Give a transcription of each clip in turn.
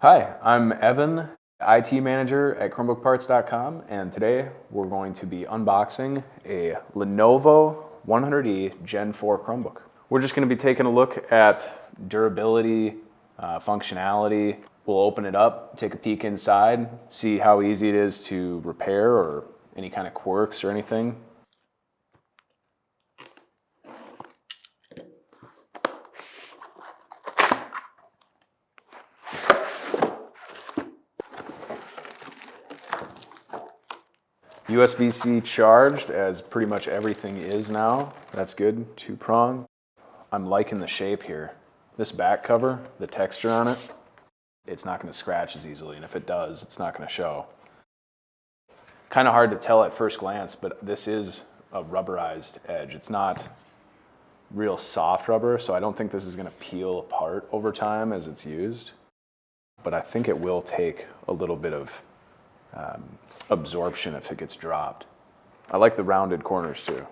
Hi, I'm Evan, IT manager at ChromebookParts.com, and today we're going to be unboxing a Lenovo 100e Gen 4 Chromebook. We're just going to be taking a look at durability, functionality. We'll open it up, take a peek inside, see how easy it is to repair or any kind of quirks or anything. USB-C charged, as pretty much everything is now. That's good, 2-prong. I'm liking the shape here. This back cover, the texture on it, it's not going to scratch as easily, and if it does, it's not going to show. Kind of hard to tell at first glance, but this is a rubberized edge. It's not real soft rubber, so I don't think this is going to peel apart over time as it's used. But I think it will take a little bit of absorption if it gets dropped. I like the rounded corners too.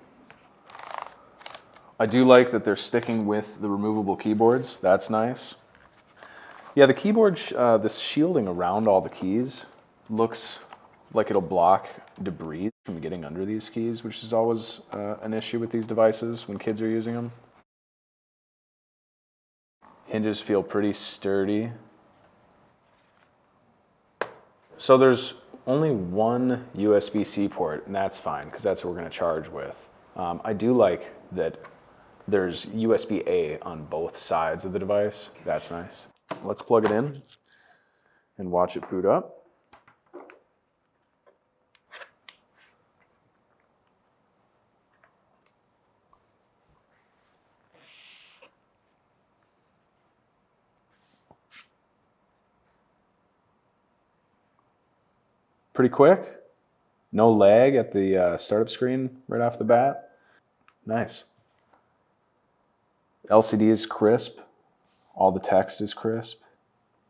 I do like that they're sticking with the removable keyboards. That's nice. Yeah, the keyboard, this shielding around all the keys looks like it'll block debris from getting under these keys, which is always an issue with these devices when kids are using them. Hinges feel pretty sturdy. So there's only one USB-C port, and that's fine because that's what we're going to charge with. I do like that there's USB-A on both sides of the device. That's nice. Let's plug it in and watch it boot up. Pretty quick. No lag at the startup screen right off the bat. Nice. LCD is crisp. All the text is crisp.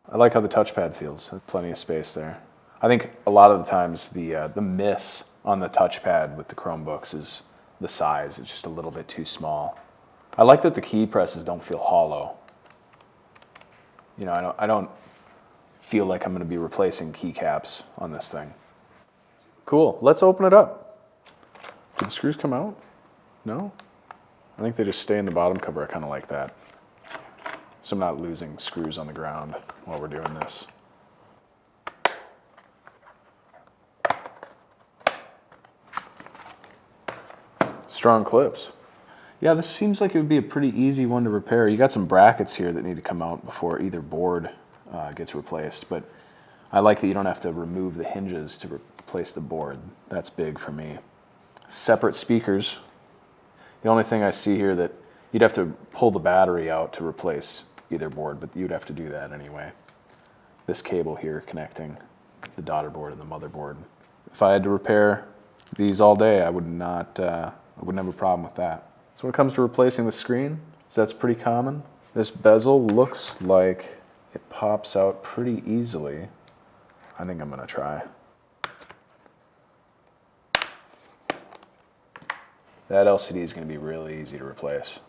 I like how the touchpad feels. There's plenty of space there. I think a lot of the times the miss on the touchpad with the Chromebooks is the size. It's just a little bit too small. I like that the key presses don't feel hollow. You know, I don't feel like I'm going to be replacing keycaps on this thing. Cool. Let's open it up. Did the screws come out? No? I think they just stay in the bottom cover. I kind of like that. So I'm not losing screws on the ground while we're doing this. Strong clips. Yeah, this seems like it would be a pretty easy one to repair. You got some brackets here that need to come out before either board gets replaced, but I like that you don't have to remove the hinges to replace the board. That's big for me. Separate speakers. The only thing I see here that you'd have to pull the battery out to replace either board, but you'd have to do that anyway. This cable here connecting the daughter board and the motherboard. If I had to repair these all day, I wouldn't have a problem with that. So when it comes to replacing the screen, so that's pretty common. This bezel looks like it pops out pretty easily. I think I'm gonna try. That LCD is gonna be really easy to replace.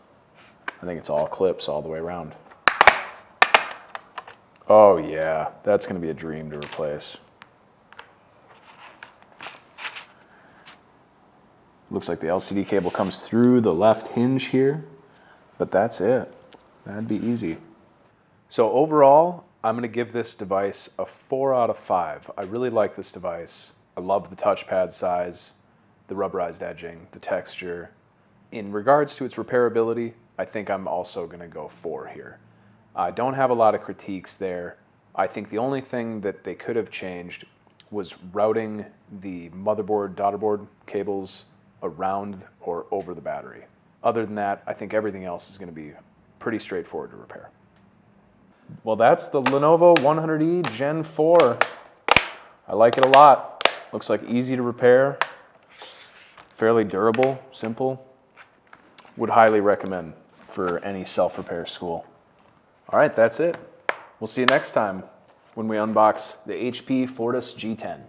I think it's all clips all the way around. Oh yeah, that's gonna be a dream to replace. Looks like the LCD cable comes through the left hinge here, but that's it. That'd be easy. So overall, I'm gonna give this device a 4 out of 5. I really like this device. I love the touchpad size, the rubberized edging, the texture. In regards to its repairability, I think I'm also gonna go 4 here. I don't have a lot of critiques there. I think the only thing that they could have changed was routing the motherboard, daughterboard cables around or over the battery. Other than that, I think everything else is gonna be pretty straightforward to repair. Well, that's the Lenovo 100e Gen 4. I like it a lot. Looks like easy to repair, fairly durable, simple. Would highly recommend for any self-repair school. All right, that's it. We'll see you next time when we unbox the HP Fortis G10.